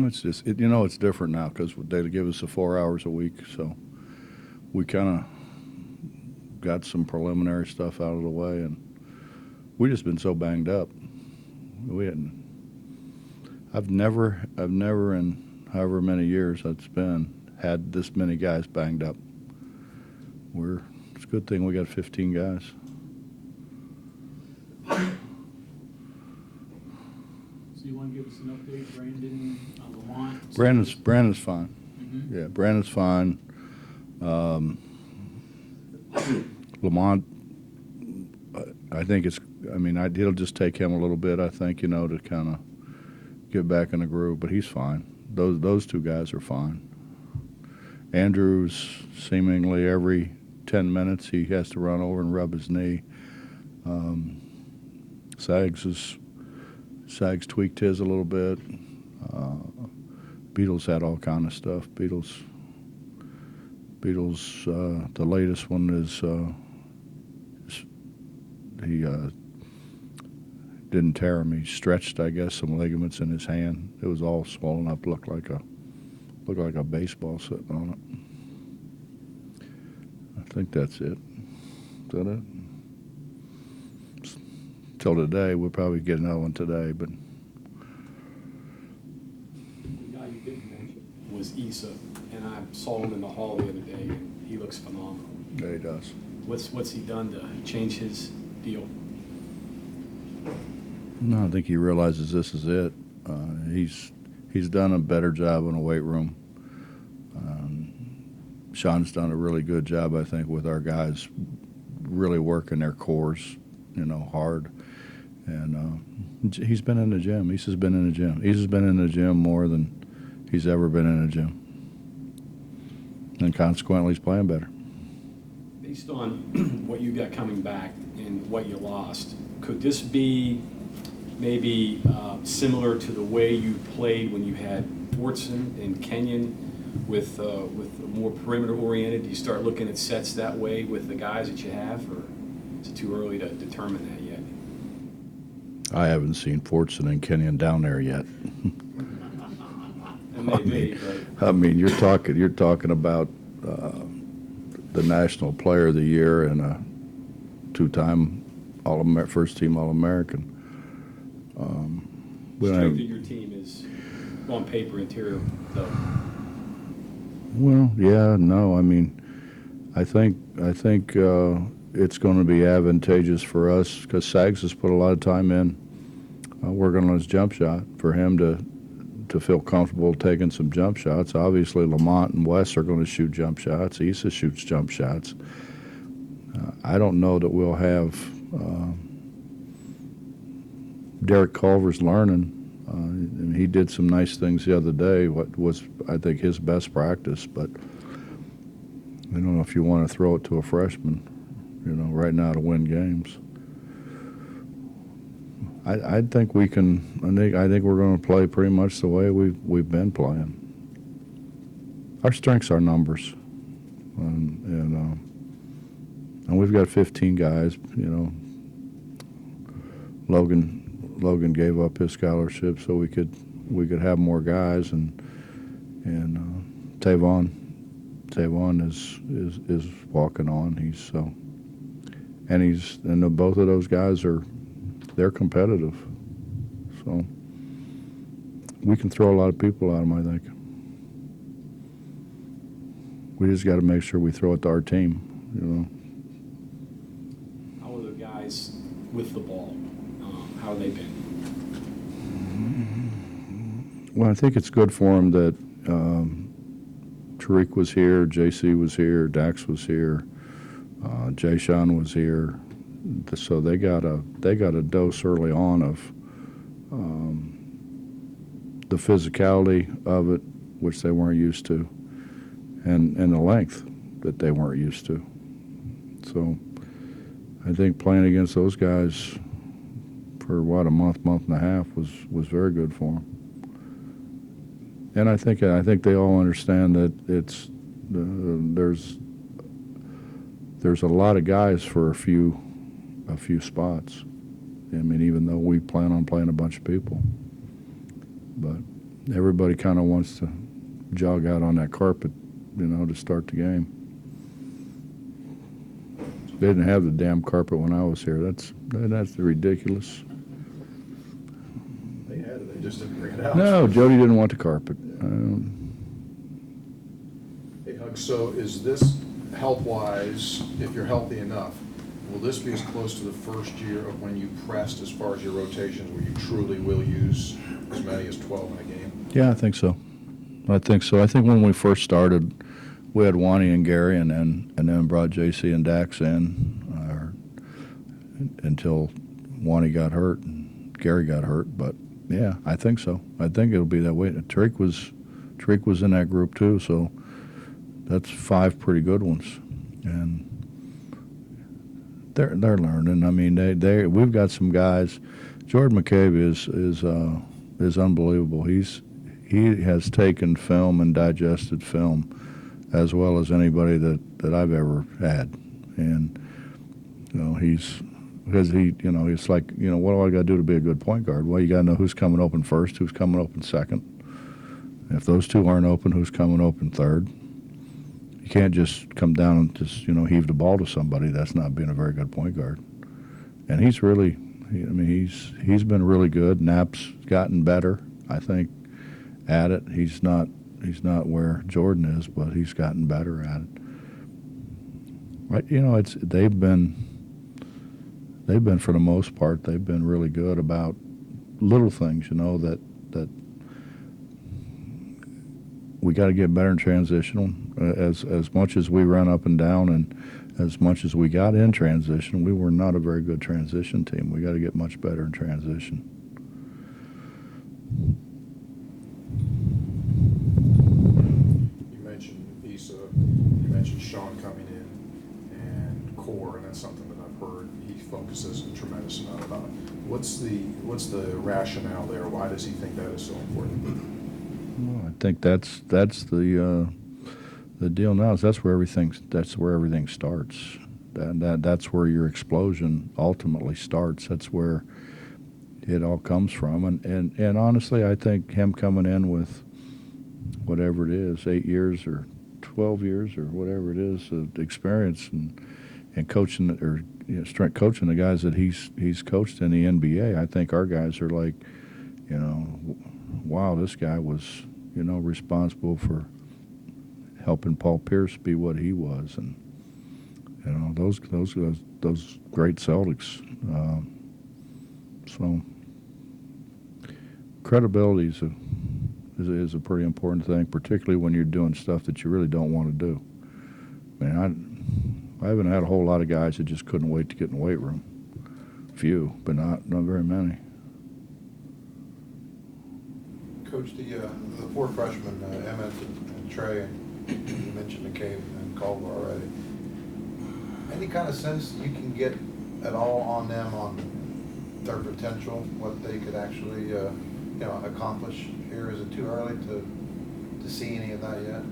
It's just, it's different now because they give us the 4 hours a week, so we kind of got some preliminary stuff out of the way, and we just been so banged up. We hadn't. I've never in however many years it's been had this many guys banged up. It's a good thing we got 15 guys. So you want to give us an update, Brandon, on Lamont? Brandon's fine. Mm-hmm. Yeah, Brandon's fine. Lamont, I think it'll just take him a little bit, I think, to kind of get back in the groove, but he's fine. Those two guys are fine. Andrew's seemingly every 10 minutes he has to run over and rub his knee. Sags tweaked his a little bit. Beatles had all kind of stuff. Beatles. The latest one is he didn't tear him. He stretched, I guess, some ligaments in his hand. It was all swollen up, looked like a baseball sitting on it. I think that's it. Is that it? Till today, we'll probably get another one today, but. The guy you didn't mention was Issa, and I saw him in the hall the other day, and he looks phenomenal. Yeah, he does. What's he done to change his deal? No, I think he realizes this is it. He's done a better job in the weight room. Sean's done a really good job, I think, with our guys really working their cores, hard. And he's been in the gym. Issa's been in the gym. Issa's been in the gym more than he's ever been in the gym. And consequently, he's playing better. Based on what you got coming back and what you lost, could this be maybe similar to the way you played when you had Fortson and Kenyon with more perimeter oriented? Do you start looking at sets that way with the guys that you have, or is it too early to determine that yet? I haven't seen Fortson and Kenyon down there yet. You're talking about the National Player of the Year and a two-time first team All-American. Strength of your team is on paper interior, though. Well, yeah, no. I think it's going to be advantageous for us because Sags has put a lot of time in working on his jump shot for him to feel comfortable taking some jump shots. Obviously, Lamont and Wes are going to shoot jump shots. Issa shoots jump shots. I don't know that we'll have Derek Culver's learning. And he did some nice things the other day, what was, I think, his best practice. But I don't know if you want to throw it to a freshman, right now to win games. I think we can. I think we're going to play pretty much the way we've been playing. Our strengths are numbers, and we've got 15 guys. Logan gave up his scholarship so we could have more guys, and Tavon is walking on. Both of those guys they're competitive, so we can throw a lot of people at them. I think we just got to make sure we throw it to our team. How are the guys with the ball? How have they been? Well, I think it's good for them that Tariq was here, JC was here, Dax was here, Jay Sean was here. So they got a dose early on of the physicality of it, which they weren't used to, and the length that they weren't used to. So I think playing against those guys for a month and a half was very good for them. And I think they all understand that there's a lot of guys for a few spots. Even though we plan on playing a bunch of people, but everybody kind of wants to jog out on that carpet, to start the game. They didn't have the damn carpet when I was here. That's ridiculous. They had it, they just didn't bring it out. No, Jody didn't want the carpet. Hey, Hug, so is this health-wise, if you're healthy enough, will this be as close to the first year of when you pressed as far as your rotations, where you truly will use as many as 12 in a game? Yeah, I think so. I think when we first started, we had Wani and Gary, and then brought JC and Dax in until Wani got hurt and Gary got hurt. But yeah, I think so. I think it'll be that way. Tariq was in that group too, so that's 5 pretty good ones, and they're learning. I mean, we've got some guys. Jordan McCabe is unbelievable. He has taken film and digested film as well as anybody that I've ever had, and it's like, what do I got to do to be a good point guard? Well, you got to know who's coming open first, who's coming open second. If those two aren't open, who's coming open third? You can't just come down and just heave the ball to somebody. That's not being a very good point guard. And he's been really good. Knapp's gotten better, I think, at it. He's not where Jordan is, but he's gotten better at it. But they've been for the most part, they've been really good about little things, that we got to get better in transitional. As much as we run up and down, and as much as we got in transition, we were not a very good transition team. We got to get much better in transition. You mentioned Issa, you mentioned Sean coming in, and Core, and that's something that I've heard he focuses a tremendous amount about. What's the rationale there? Why does he think that is so important? Well, I think that's the deal now. Is that's where everything starts. That's where your explosion ultimately starts. That's where it all comes from. And honestly, I think him coming in with whatever it is, 8 years or 12 years or whatever it is, of experience and coaching or strength coaching the guys that he's coached in the NBA. I think our guys are like, wow, this guy was responsible for helping Paul Pierce be what he was, and those great Celtics. So credibility is a pretty important thing, particularly when you're doing stuff that you really don't want to do. I mean, I haven't had a whole lot of guys that just couldn't wait to get in the weight room. Few, but not very many. Coach, the 4 freshmen, Emmett and Trey, and you mentioned McCabe and Culver already. Any kind of sense you can get at all on them, on their potential, what they could actually accomplish here? Is it too early to see any of that yet?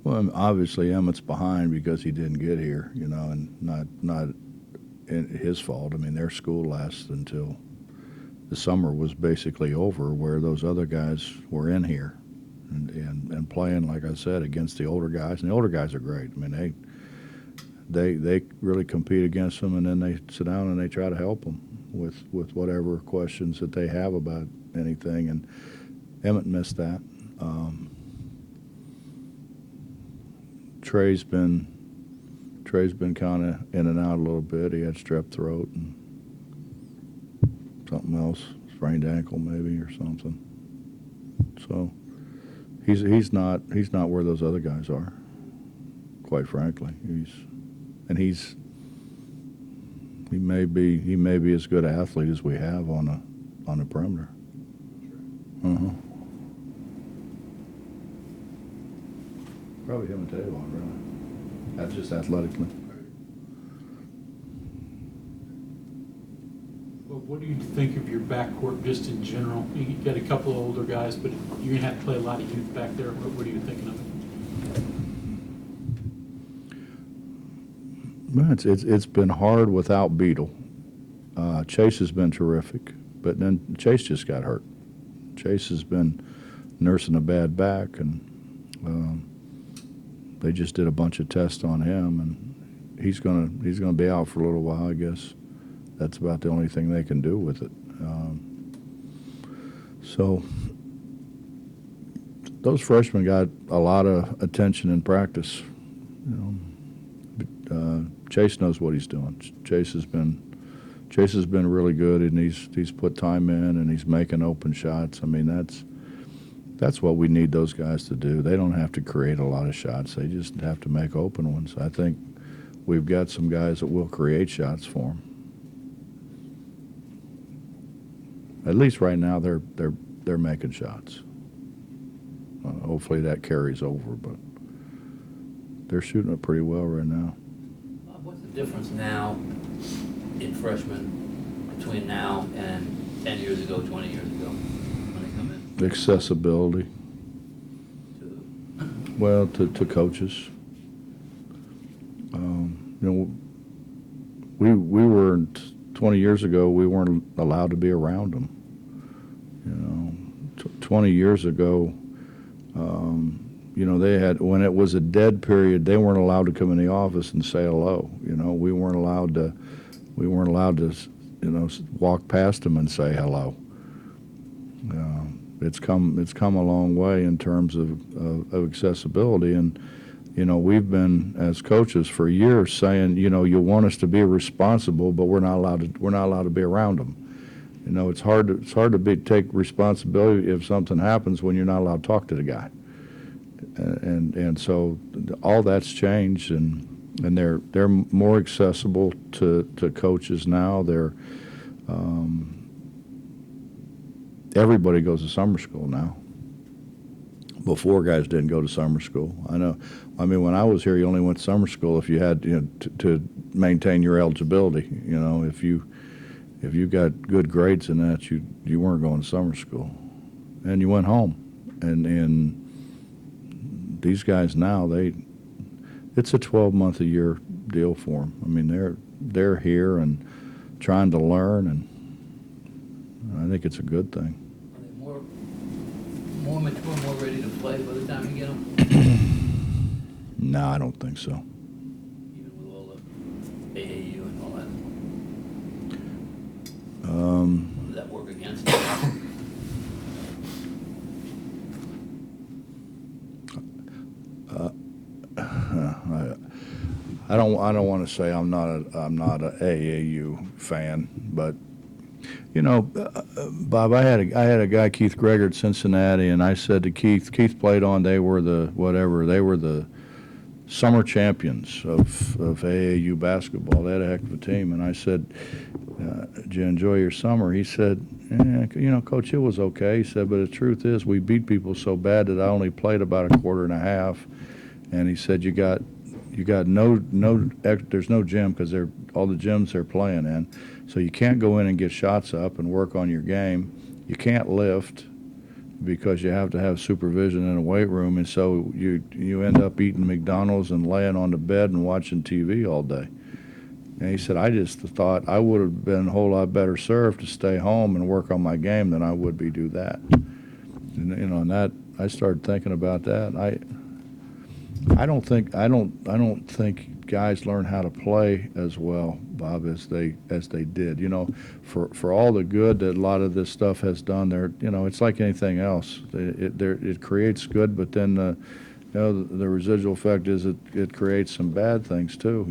Well, obviously Emmett's behind because he didn't get here, and not his fault. I mean, their school lasts until the summer was basically over, where those other guys were in here and playing, like I said, against the older guys. And the older guys are great. I mean, they really compete against them, and then they sit down and they try to help them with whatever questions that they have about anything. And Emmett missed that. Trey's been kind of in and out a little bit. He had strep throat and something else, sprained ankle maybe or something. So he's not where those other guys are, quite frankly. He may be as good an athlete as we have on the perimeter. Probably him and Tavon, really. That's just athletically. Well, what do you think of your backcourt just in general? You got a couple of older guys, but you're going to have to play a lot of youth back there. What are you thinking of it? Well, it's been hard without Beetle. Chase has been terrific, but then Chase just got hurt. Chase has been nursing a bad back, and they just did a bunch of tests on him, and he's gonna be out for a little while, I guess. That's about the only thing they can do with it. So those freshmen got a lot of attention in practice. Chase knows what he's doing. Chase has been really good, and he's put time in, and he's making open shots. I mean, that's what we need those guys to do. They don't have to create a lot of shots. They just have to make open ones. I think we've got some guys that will create shots for them. At least right now, they're making shots. Hopefully that carries over, but they're shooting it pretty well right now. What's the difference now in freshmen between now and 10 years ago, 20 years ago when they come in? Accessibility. Well, to coaches. We weren't 20 years ago. We weren't allowed to be around them. 20 years ago, they had, when it was a dead period, they weren't allowed to come in the office and say hello. We weren't allowed to walk past them and say hello. It's come a long way in terms of accessibility, and we've been, as coaches, for years saying, you want us to be responsible, but we're not allowed to be around them. It's hard to take responsibility if something happens when you're not allowed to talk to the guy. And so all that's changed, and they're more accessible to coaches now. Everybody goes to summer school now. Before, guys didn't go to summer school. I know. I mean, when I was here, you only went to summer school if you had to maintain your eligibility. If you got good grades in that, you weren't going to summer school, and you went home. And these guys now, it's a 12-month a year deal for them. I mean, they're here and trying to learn, and I think it's a good thing. Are they more mature, more ready to play by the time you get them? No, I don't think so. Even with all the AAU and all that? Does that work against them? I don't want to say I'm not a AAU fan, but Bob, I had a guy, Keith Greger at Cincinnati, and I said to Keith played on. They were the summer champions of AAU basketball. They had a heck of a team, and I said, "Did you enjoy your summer?" He said, Coach, it was okay. He said, but the truth is, we beat people so bad that I only played about a quarter and a half. And he said, you got no there's no gym because all the gyms they're playing in, so you can't go in and get shots up and work on your game. You can't lift because you have to have supervision in a weight room, and so you end up eating McDonald's and laying on the bed and watching TV all day. And he said, I just thought I would have been a whole lot better served to stay home and work on my game than I would be do that. And that I started thinking about that. I don't think guys learn how to play as well, Bob, as they did. For all the good that a lot of this stuff has done, it's like anything else. It creates good, but then the residual effect is it creates some bad things too.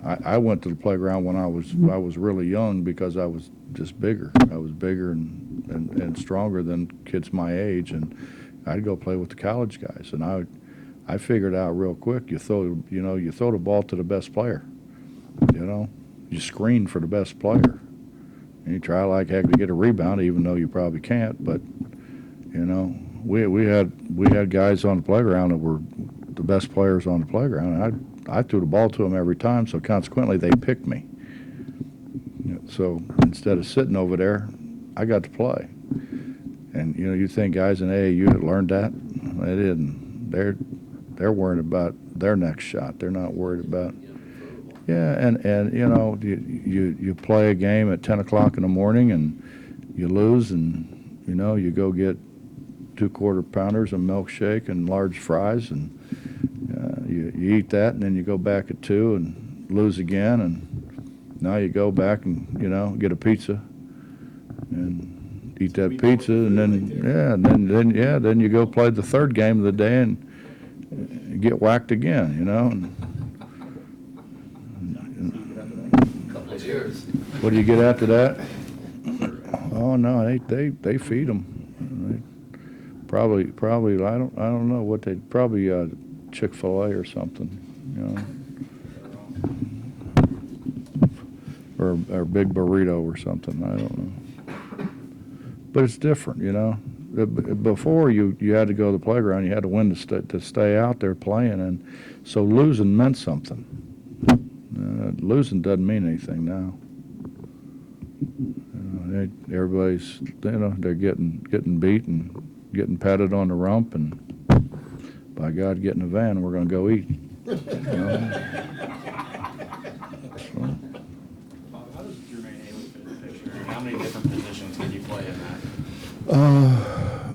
I went to the playground when I was really young because I was just bigger. I was bigger and stronger than kids my age, and I'd go play with the college guys, and I figured out real quick. You throw the ball to the best player. You screen for the best player, and you try like heck to get a rebound, even though you probably can't. But we had guys on the playground that were the best players on the playground, and I threw the ball to them every time. So consequently, they picked me. So instead of sitting over there, I got to play. And you think guys in AAU had learned that? They didn't. They're worried about their next shot. They're not worried about. Yeah, and you play a game at 10 o'clock in the morning, and you lose, and you go get 2 quarter pounders, a milkshake, and large fries, and you eat that, and then you go back at 2 and lose again, and now you go back and get a pizza and eat that pizza, and then you go play the 3rd game of the day and get whacked again, Couple of years. What do you get after that? Oh no, they feed them. Probably I don't know what they probably Chick-fil-A or something, or a big burrito or something. I don't know. But it's different, Before you had to go to the playground, you had to win to stay out there playing, and so losing meant something. Losing doesn't mean anything now. Everybody's they're getting beat and getting patted on the rump, and by God, get in the van, we're going to go eat. Bob, how does Jermaine Haley fit in the picture? How many different positions can you play in that?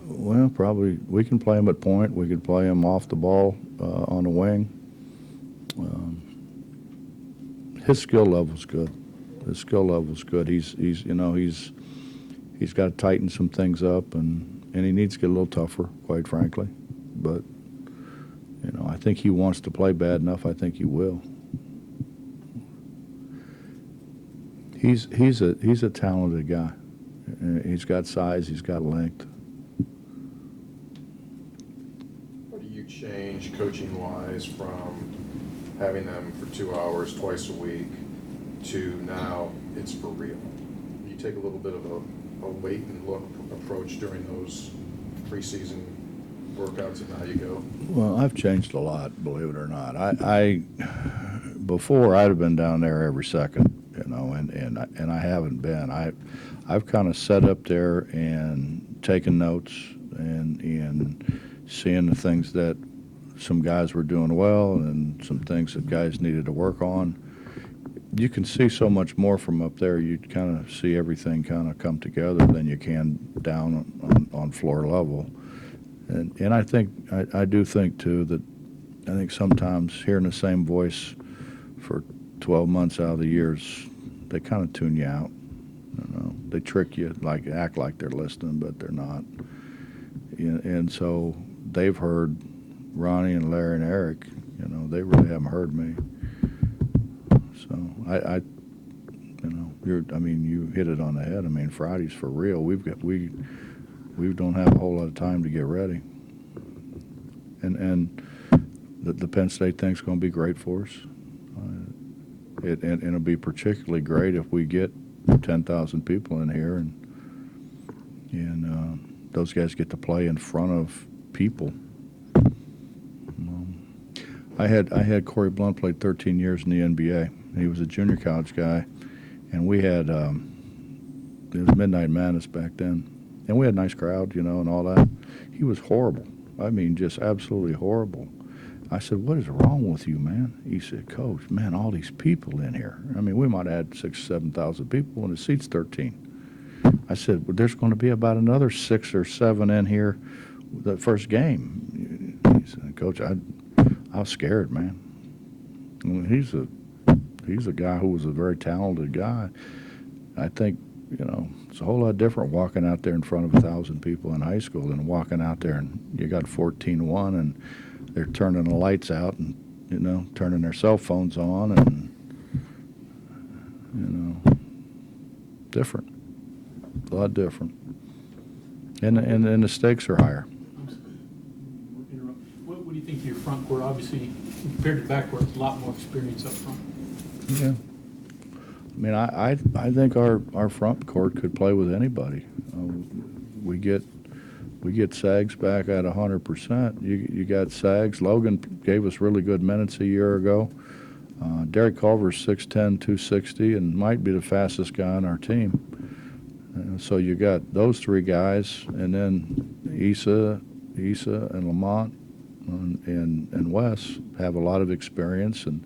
Well, probably we can play him at point. We could play him off the ball on the wing. His skill level's good. He's got to tighten some things up, and he needs to get a little tougher, quite frankly. But I think he wants to play bad enough. I think he will. He's a talented guy. He's got size. He's got length. What do you change coaching-wise from having them for 2 hours twice a week to now it's for real? You take a little bit of a wait and look approach during those preseason workouts, and now you go. Well, I've changed a lot, believe it or not. Before I'd have been down there every second, and I haven't been. I've kind of sat up there and taken notes and seeing the things that some guys were doing well and some things that guys needed to work on. You can see so much more from up there. You kind of see everything kind of come together than you can down on floor level. And I do think too that I think sometimes hearing the same voice for 12 months out of the years, they kind of tune you out. They trick you, act like they're listening, but they're not. And so they've heard Ronnie and Larry and Eric. They really haven't heard me. So you hit it on the head. Friday's for real. We don't have a whole lot of time to get ready. And the Penn State thing's going to be great for us. And it'll be particularly great if we get 10,000 people in here and those guys get to play in front of people. I had Corey Blunt played 13 years in the NBA. He was a junior college guy, and we had it was Midnight Madness back then, and we had a nice crowd, and all that. He was horrible. Just absolutely horrible. I said, "What is wrong with you, man?" He said, "Coach, man, all these people in here. We might have had 6,000 or 7,000 people, and the seat's 13." I said, "Well, there's going to be about another 6 or 7 in here the first game." He said, "Coach, I was scared, man." He's a guy who was a very talented guy. I think it's a whole lot different walking out there in front of 1,000 people in high school than walking out there and you got 14-1 and they're turning the lights out and turning their cell phones on and different, a lot different, and the stakes are higher. What do you think of your front court? Obviously, compared to back court, a lot more experience up front. Yeah. I think our front court could play with anybody. We get Sags back at 100%. You got Sags. Logan gave us really good minutes a year ago. Derek Culver's 6'10", 260, and might be the fastest guy on our team. So you got those 3 guys, and then Issa and Lamont and Wes have a lot of experience, and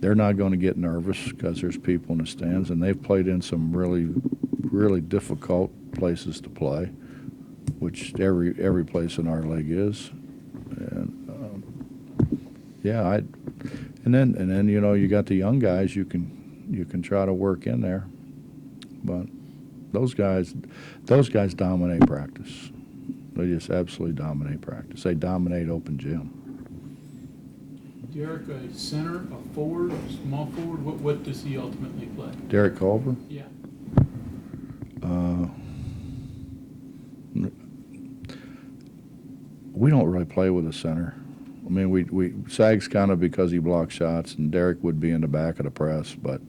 they're not going to get nervous because there's people in the stands, and they've played in some really, really difficult places to play, which every place in our league is. And yeah, and then you got the young guys you can try to work in there, but those guys dominate practice. They just absolutely dominate practice. They dominate open gym. Derek, a center, a forward, a small forward, what does he ultimately play? Derek Culver. Yeah. We don't really play with a center. I mean, we Sag's kind of because he blocks shots, and Derek would be in the back of the press, but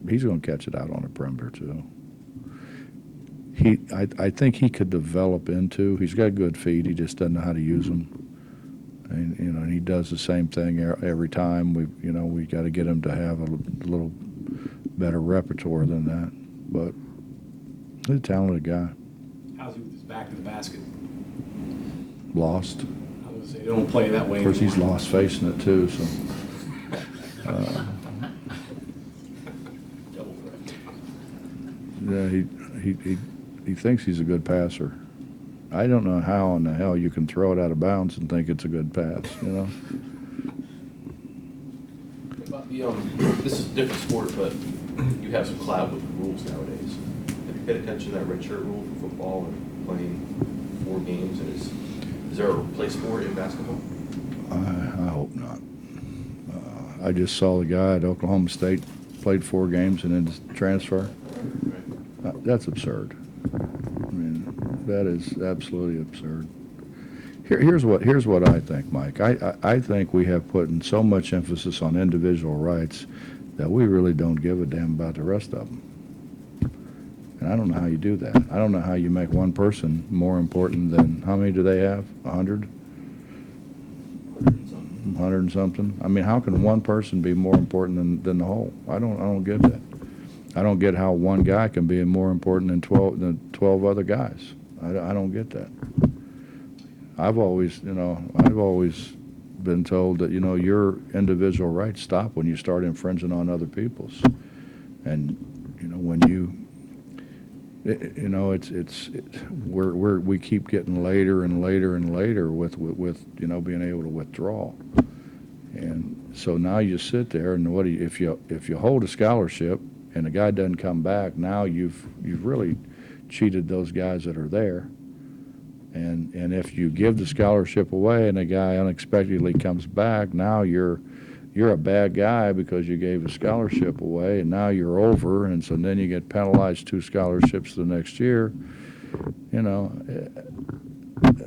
he's going to catch it out on the perimeter too. I think he could develop into. He's got good feet. He just doesn't know how to use them, and and he does the same thing every time. We got to get him to have a little better repertoire than that. But he's a talented guy. How's he with his back to the basket? Lost. I would say they don't play that way Of course, he's anymore. lost facing it too. So. Double threat. Yeah, he thinks he's a good passer. I don't know how in the hell you can throw it out of bounds and think it's a good pass. About this is a different sport, but you have some clout with the rules nowadays. Have you paid attention to that red shirt rule for football and playing 4 games? And is there a place for it in basketball? I hope not. I just saw the guy at Oklahoma State played 4 games and then transfer. That's absurd. I mean, that is absolutely absurd. Here's what I think, Mike. I think we have put in so much emphasis on individual rights that we really don't give a damn about the rest of them. And I don't know how you do that. I don't know how you make one person more important than, how many do they have? 100? 100 and something? I mean, how can one person be more important than the whole? I don't get that. I don't get how one guy can be more important than 12 other guys. I don't get that. I've always been told that, your individual rights stop when you start infringing on other people's. And, when we keep getting later and later and later with being able to withdraw. And so now you sit there and if you hold a scholarship and the guy doesn't come back, now you've really cheated those guys that are there. And if you give the scholarship away and the guy unexpectedly comes back, now you're a bad guy because you gave a scholarship away, and now you're over, and so then you get penalized 2 scholarships the next year.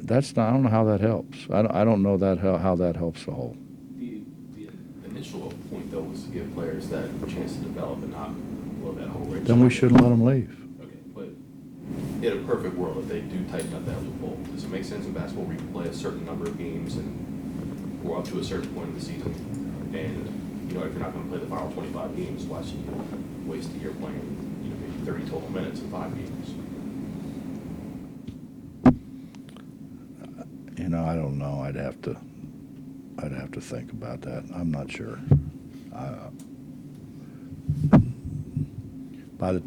That's not. I don't know how that helps. I don't know how that helps the whole. The initial point, though, was to give players that chance to develop and not blow that whole red Then we shirt. shouldn't let them leave. Okay, but in a perfect world, if they do tighten up that loophole, does it make sense in basketball where you can play a certain number of games and or up to a certain point in the season? And, if you're not going to play the final 25 games, why should you waste a year playing, maybe 30 total minutes in 5 games? I don't know. I'd have to think about that. I'm not sure. By the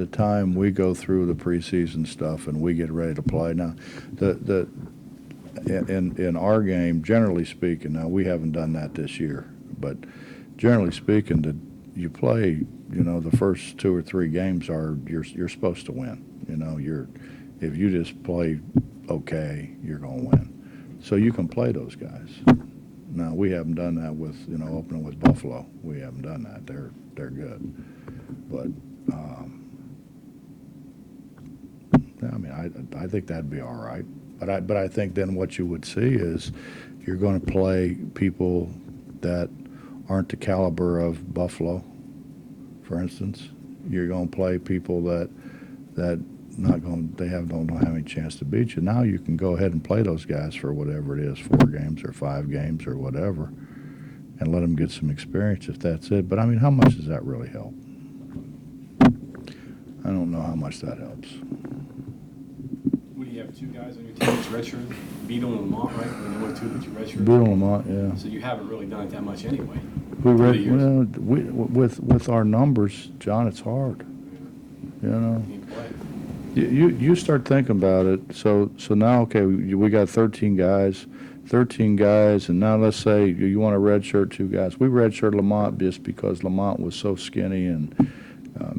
time we go through the preseason stuff and we get ready to play, now in our game, generally speaking, now we haven't done that this year, but generally speaking, you play, the first 2 or 3 games you're supposed to win. If you just play okay, you're going to win. So you can play those guys. Now we haven't done that with opening with Buffalo. We haven't done that. They're good, but I think that'd be all right. But I think then what you would see is you're going to play people that aren't the caliber of Buffalo, for instance. You're going to play people that don't have any chance to beat you. Now you can go ahead and play those guys for whatever it is, 4 games or 5 games or whatever, and let them get some experience if that's it. But how much does that really help? I don't know how much that helps. What do you have, 2 guys on your team that's redshirt? Beadle and Lamont, right? And the only 2 that you redshirt. Bill Lamont, yeah. So you haven't really done it that much anyway. With our numbers, John, it's hard. you know. You play. You start thinking about it. So now, okay, we got 13 guys, and now let's say you want to redshirt 2 guys. We redshirted Lamont just because Lamont was so skinny, and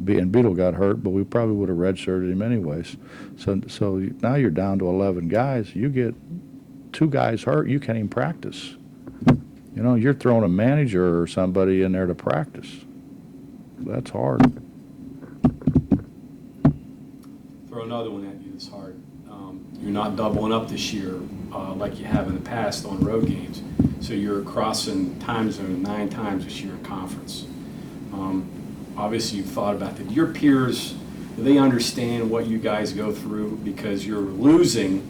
Beetle got hurt, but we probably would have redshirted him anyways. So now you're down to 11 guys. You get 2 guys hurt, you can't even practice. You know, you're throwing a manager or somebody in there to practice. That's hard. Throw another one at you that's hard. You're not doubling up this year like you have in the past on road games. So you're crossing time zone 9 times this year in conference. Obviously, you've thought about that. Your peers, do they understand what you guys go through? Because you're losing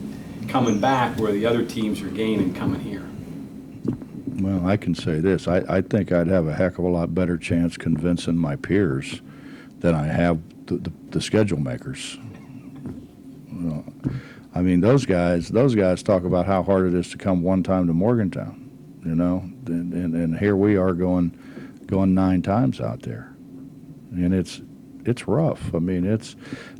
coming back where the other teams are gaining coming here. Well, I can say this. I think I'd have a heck of a lot better chance convincing my peers than I have the schedule makers. I mean, those guys talk about how hard it is to come one time to Morgantown, you know, and here we are going 9 times out there, and it's rough. I mean,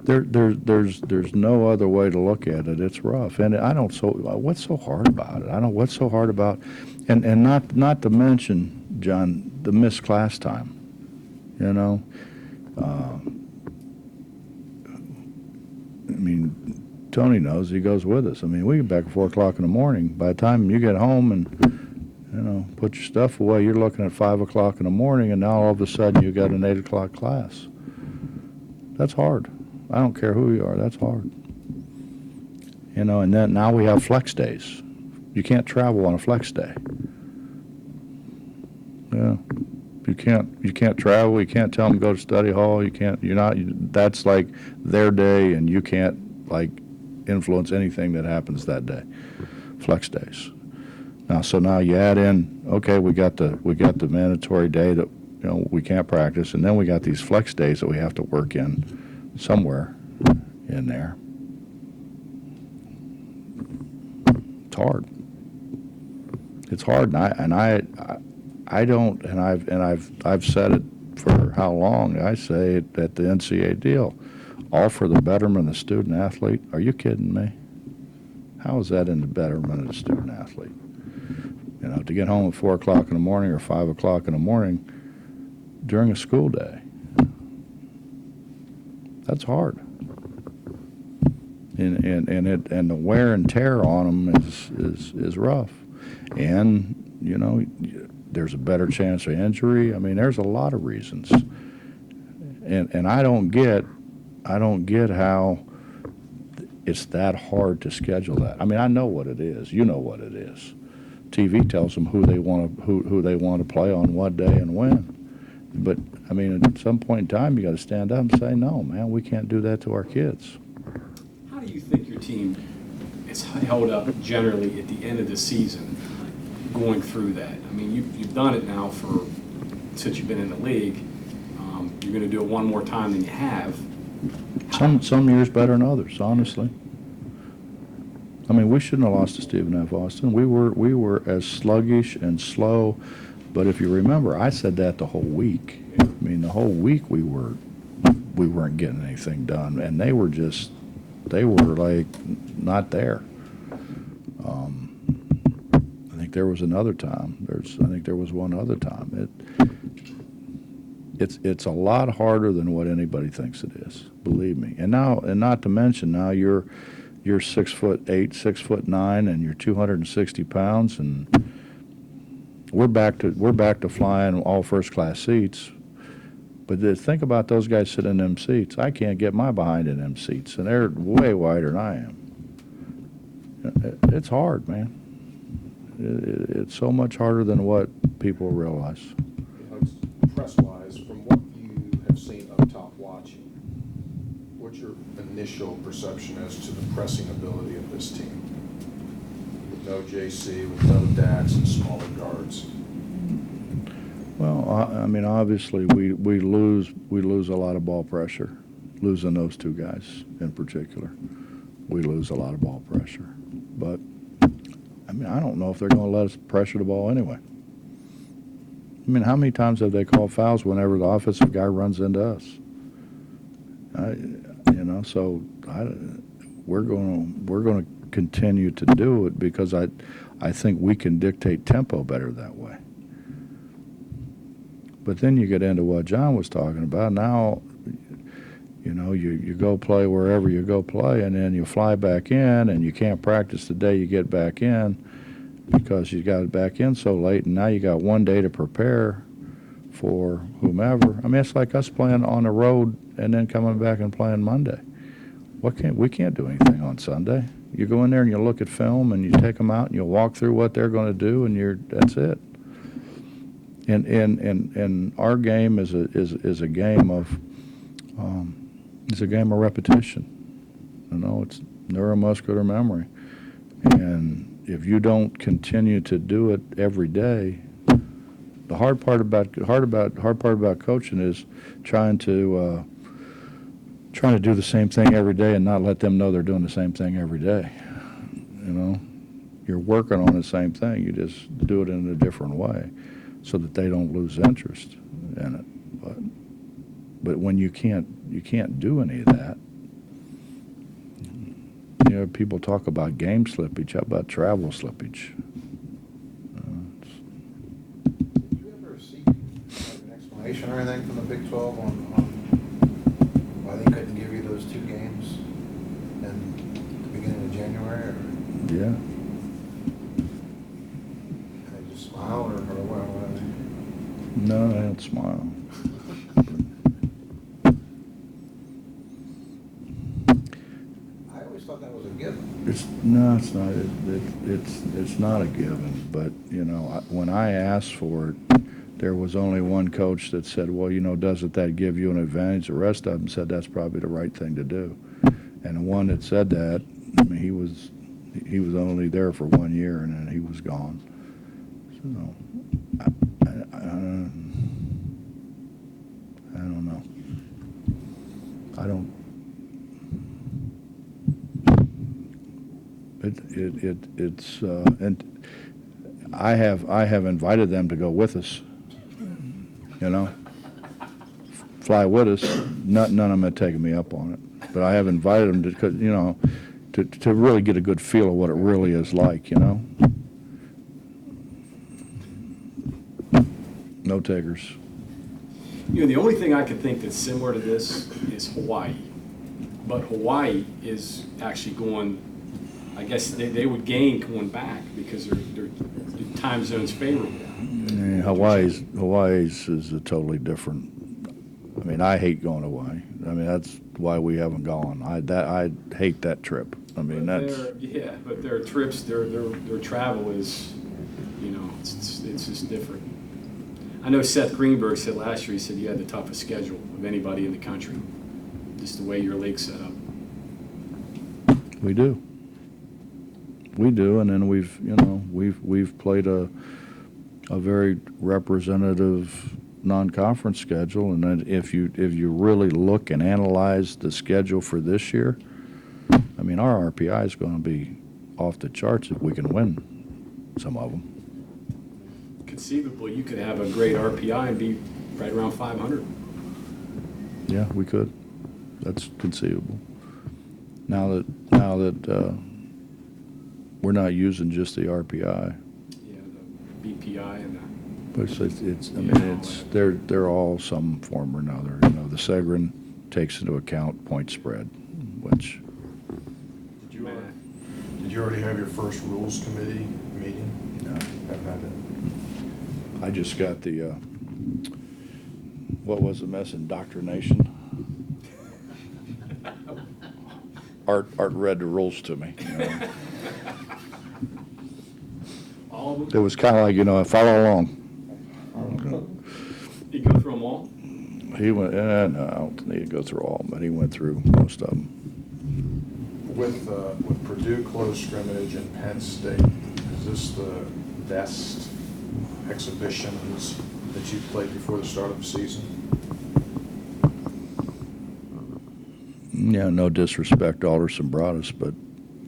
there's no other way to look at it. It's rough, and what's so hard about it? I don't. What's so hard about, and not to mention, John, the missed class time, you know. I mean, Tony knows, he goes with us. I mean, we get back at 4 o'clock in the morning. By the time you get home and, you know, put your stuff away, you're looking at 5 o'clock in the morning, and now all of a sudden you got an 8 o'clock class. That's hard. I don't care who you are, that's hard. You know, and then now we have flex days. You can't travel on a flex day. Yeah. You can't travel, you can't tell them to go to study hall, that's like their day, and you can't like influence anything that happens that day. Flex days. Now you add in, okay, we got the mandatory day that, you know, we can't practice, and then we got these flex days that we have to work in somewhere in there. It's hard. It's hard, and I've said it for how long. I say it at the NCAA deal, all for the betterment of the student athlete. Are you kidding me? How is that in the betterment of the student athlete? You know, to get home at 4 o'clock in the morning or 5 o'clock in the morning during a school day. That's hard. And the wear and tear on them is rough. And, you know, there's a better chance of injury. I mean, there's a lot of reasons. And I don't get how it's that hard to schedule that. I mean, I know what it is. You know what it is. TV tells them who they want to play on what day and when. But I mean, at some point in time, you got to stand up and say, no, man, we can't do that to our kids. How do you think your team is held up generally at the end of the season going through that? I mean, you've done it now since you've been in the league. You're going to do it one more time than you have. Some years better than others, honestly. I mean, we shouldn't have lost to Stephen F. Austin. We were as sluggish and slow, but if you remember, I said that the whole week. I mean, the whole week we weren't getting anything done, and they were like not there. I think there was another time. I think there was one other time. It's a lot harder than what anybody thinks it is. Believe me. And not to mention now you're 6'8", 6'9", and you're 260 pounds, and we're back to flying all first class seats. But think about those guys sitting in them seats. I can't get my behind in them seats, and they're way wider than I am. It's hard, man. It's so much harder than what people realize. Press-wise, from what you have seen up top watching, what's your initial perception as to the pressing ability of this team? With no JC, with no Dax, and smaller guards. Well, I mean, obviously, we lose a lot of ball pressure, losing those 2 guys in particular. We lose a lot of ball pressure, but I mean, I don't know if they're going to let us pressure the ball anyway. I mean, how many times have they called fouls whenever the offensive guy runs into us? So we're going to continue to do it because I think we can dictate tempo better that way. But then you get into what John was talking about. Now, you go play wherever you go play, and then you fly back in, and you can't practice the day you get back in because you got back in so late, and now you got one day to prepare for whomever. I mean, it's like us playing on the road and then coming back and playing Monday. We can't do anything on Sunday. You go in there and you look at film and you take them out and you walk through what they're going to do, and that's it. And our game is a game of it's a game of repetition. It's neuromuscular memory, and if you don't continue to do it every day, the hard part about coaching is trying to do the same thing every day and not let them know they're doing the same thing every day. You're working on the same thing. You just do it in a different way, so that they don't lose interest in it. But when you can't do any of that. People talk about game slippage. How about travel slippage? Did you ever seek an explanation or anything from the Big 12 on why they couldn't give you those 2 games in the beginning of January? Or Yeah. they just smiled or what? No, they don't smile. I always thought that was a given. It's not. It's not a given. But when I asked for it, there was only one coach that said, "Well, doesn't that give you an advantage?" The rest of them said that's probably the right thing to do. And the one that said that, I mean, he was only there for 1 year, and then he was gone. So I don't know. It's and I have invited them to go with us. Fly with us. None of them had taken me up on it, but I have invited them to really get a good feel of what it really is like. No takers. The only thing I could think that's similar to this is Hawaii. But Hawaii is actually going, I guess they would gain going back because their time zone's favorable. Yeah, Hawaii's is a totally different. I mean, I hate going to Hawaii. I mean, that's why we haven't gone. I hate that trip. I mean, But their trips, their travel is, it's just different. I know Seth Greenberg said last year, he said you had the toughest schedule of anybody in the country, just the way your league's set up. We do, and then we've played a very representative non-conference schedule, and then if you really look and analyze the schedule for this year, I mean, our RPI is going to be off the charts if we can win some of them. Conceivably, you could have a great RPI and be right around 500. Yeah, we could. That's conceivable. Now that we're not using just the RPI. Yeah, the BPI and the. But they're all some form or another. The Segrin takes into account point spread, which. Did you already have your first rules committee meeting? No. Haven't had it. I just got the what was the mess? Indoctrination. Art read the rules to me. All of It them? was kind of like follow along. You go through them all? He went. No, I don't need to go through all, but he went through most of them. With Purdue close scrimmage and Penn State, is this the best exhibitions that you played before the start of the season? Yeah, no disrespect to Alderson Broadus, but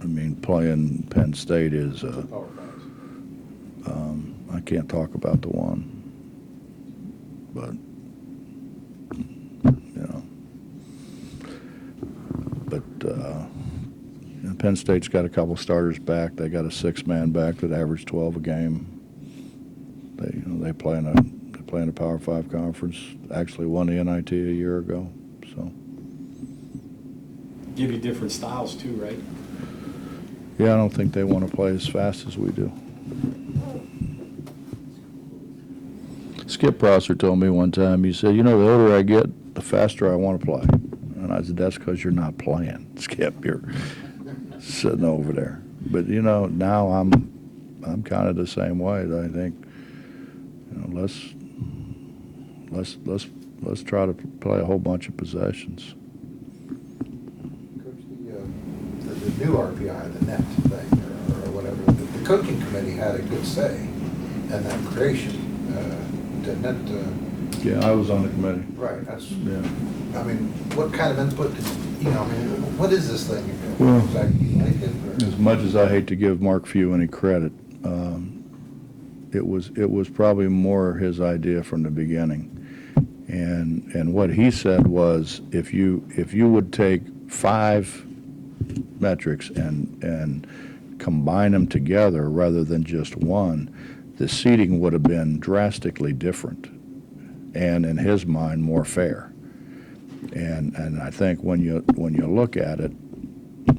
I mean, playing Penn State is. Power fives. I can't talk about the one, but Penn State's got a couple starters back. They got a 6-man back that averaged 12 a game. They play in a Power 5 conference. Actually won the NIT a year ago. So Give you different styles too, right? yeah, I don't think they want to play as fast as we do. Skip Prosser told me one time, he said, the older I get, the faster I want to play. And I said, that's because you're not playing, Skip. You're sitting over there. But, now I'm kind of the same way. I think, let's try to play a whole bunch of possessions. Coach, the new RPI, the net thing, or whatever, the coaching committee had a good say in that creation. The net, Yeah, I was on the committee. right, that's, Yeah. I mean, what kind of input did, what is this thing? Well, Exactly, you like it, or- As much as I hate to give Mark Few any credit, it was probably more his idea from the beginning. And what he said was, if you would take 5 metrics and combine them together rather than just one, the seating would have been drastically different, and in his mind more fair. And I think when you look at it,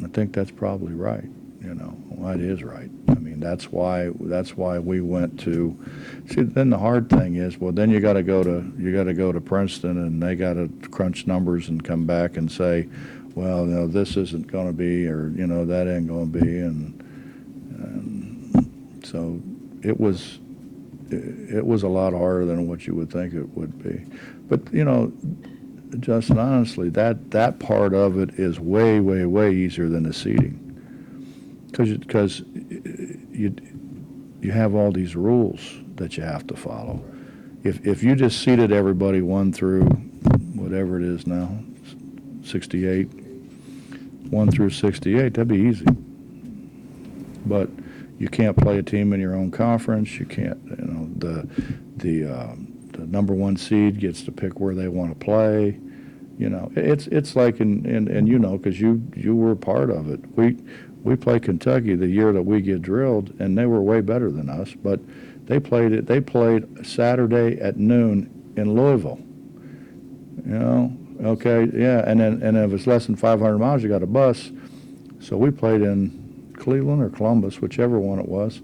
I think that's probably right. Well, it is right. I mean, that's why we went to. See, then the hard thing is, well, then you got to go to Princeton, and they got to crunch numbers and come back and say, well, this isn't going to be, or that ain't going to be, and so it was a lot harder than what you would think it would be. But Justin, honestly, that part of it is way, way, way easier than the seating, because you have all these rules that you have to follow. If you just seated everybody 1 through whatever it is now, 68, 1 through 68, that'd be easy. But you can't play a team in your own conference. You can't. The number 1 seed gets to pick where they want to play. It's like because you were a part of it. We play Kentucky the year that we get drilled, and they were way better than us. But they played Saturday at noon in Louisville. Okay, yeah, and if it's less than 500 miles, you got a bus. So we played in Cleveland or Columbus, whichever one it was,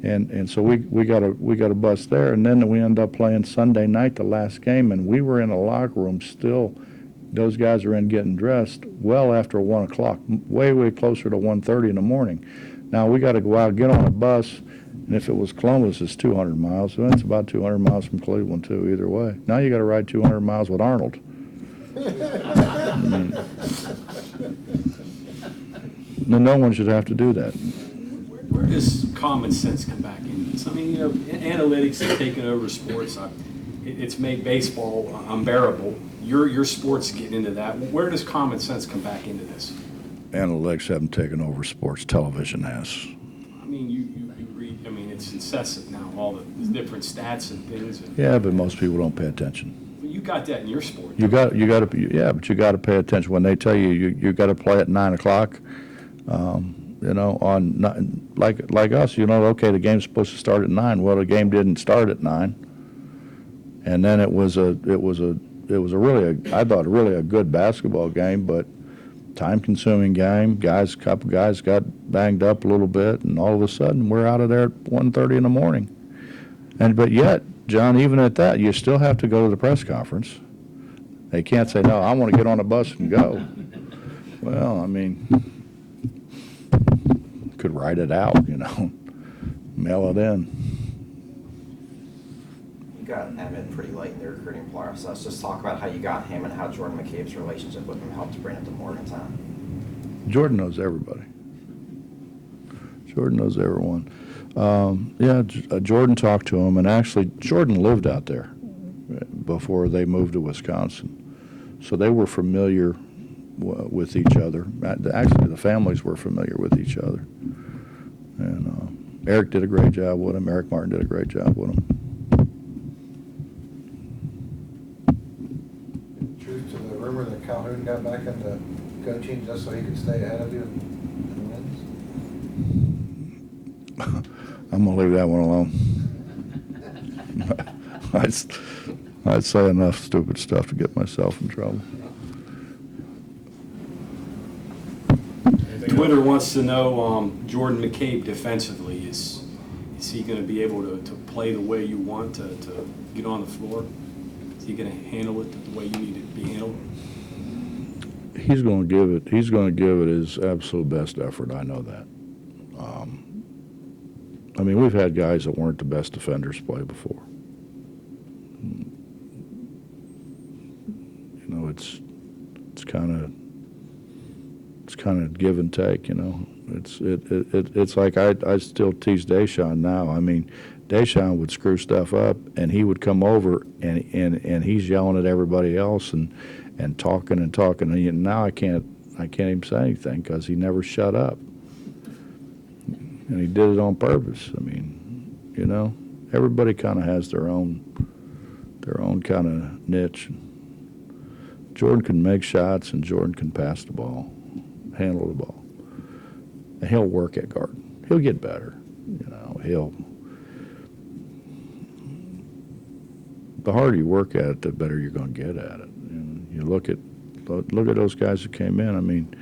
and so we got a bus there, and then we ended up playing Sunday night, the last game, and we were in a locker room still. Those guys are in getting dressed well after 1 o'clock, way closer to 1:30 in the morning. Now we got to go out, get on a bus, and if it was Columbus, it's 200 miles. So it's about 200 miles from Cleveland too. Either way, now you got to ride 200 miles with Arnold. No one should have to do that. Where does common sense come back in this? I mean, analytics have taken over sports. It's made baseball unbearable. Your sports get into that. Where does common sense come back into this? Analytics haven't taken over sports. Television has. I mean, you read. I mean, it's incessant now. All the different stats and things. Yeah, but most people don't pay attention. You got that in your sport. You got to, but you got to pay attention when they tell you got to play at 9 o'clock. On like us, okay, the game's supposed to start at 9. Well, the game didn't start at 9, and then it was a I thought really a good basketball game, but time-consuming game. Couple guys got banged up a little bit, and all of a sudden we're out of there at 1:30 in the morning. But yet, John, even at that, you still have to go to the press conference. They can't say, no, I want to get on a bus and go. Well, I mean, could write it out, mail it in. You got Emmett pretty late in the recruiting process. Just talk about how you got him and how Jordan McCabe's relationship with him helped bring him to Morgantown. Jordan knows everybody. Jordan knows everyone. Jordan talked to him, and actually Jordan lived out there before they moved to Wisconsin. So they were familiar with each other. Actually, the families were familiar with each other. And Eric did a great job with him. Eric Martin did a great job with him. Truth to the rumor that Calhoun got back into coaching just so he could stay ahead of you and win? I'm gonna leave that one alone. I'd say enough stupid stuff to get myself in trouble. Twitter wants to know, Jordan McCabe defensively, is he going to be able to play the way you want to get on the floor? Is he going to handle it the way you need it to be handled? He's going to give it his absolute best effort. I know that. I mean, we've had guys that weren't the best defenders play before. You know, it's kind of give and take. You know, it's like I still tease Deshaun now. I mean, Deshaun would screw stuff up, and he would come over and he's yelling at everybody else and talking and talking. And now I can't even say anything because he never shut up. And he did it on purpose. I mean, you know, everybody kind of has their own kind of niche. Jordan can make shots, and Jordan can pass the ball, handle the ball, and he'll work at guard. He'll get better. You know, the harder you work at it, the better you're going to get at it. And you look at those guys who came in. I mean,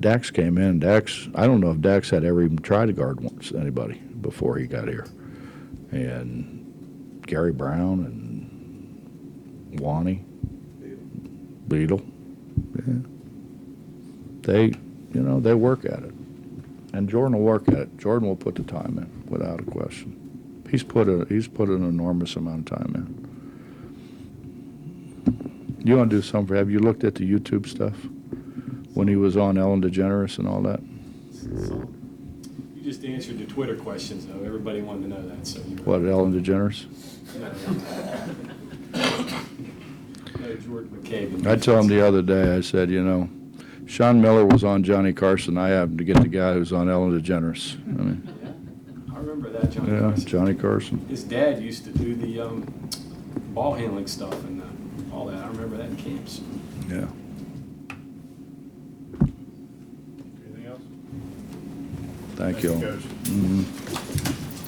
Dax came in. I don't know if Dax had ever even tried to guard once anybody before he got here. And Gary Brown and Wani, Beadle, yeah. They work at it. And Jordan will work at it. Jordan will put the time in without a question. He's put an enormous amount of time in. You want to do something? Have you looked at the YouTube stuff when he was on Ellen DeGeneres and all that? You just answered the Twitter questions, though. Everybody wanted to know that. So What, Ellen DeGeneres? No, Jordan McCabe. I told him the other day, I said, you know, Sean Miller was on Johnny Carson. I happened to get the guy who's on Ellen DeGeneres. I mean, I remember that, Johnny yeah, Carson. Johnny Carson. His dad used to do the ball handling stuff and all that. I remember that in camps. Yeah. Anything else? Thank you all. Coach. Mhm.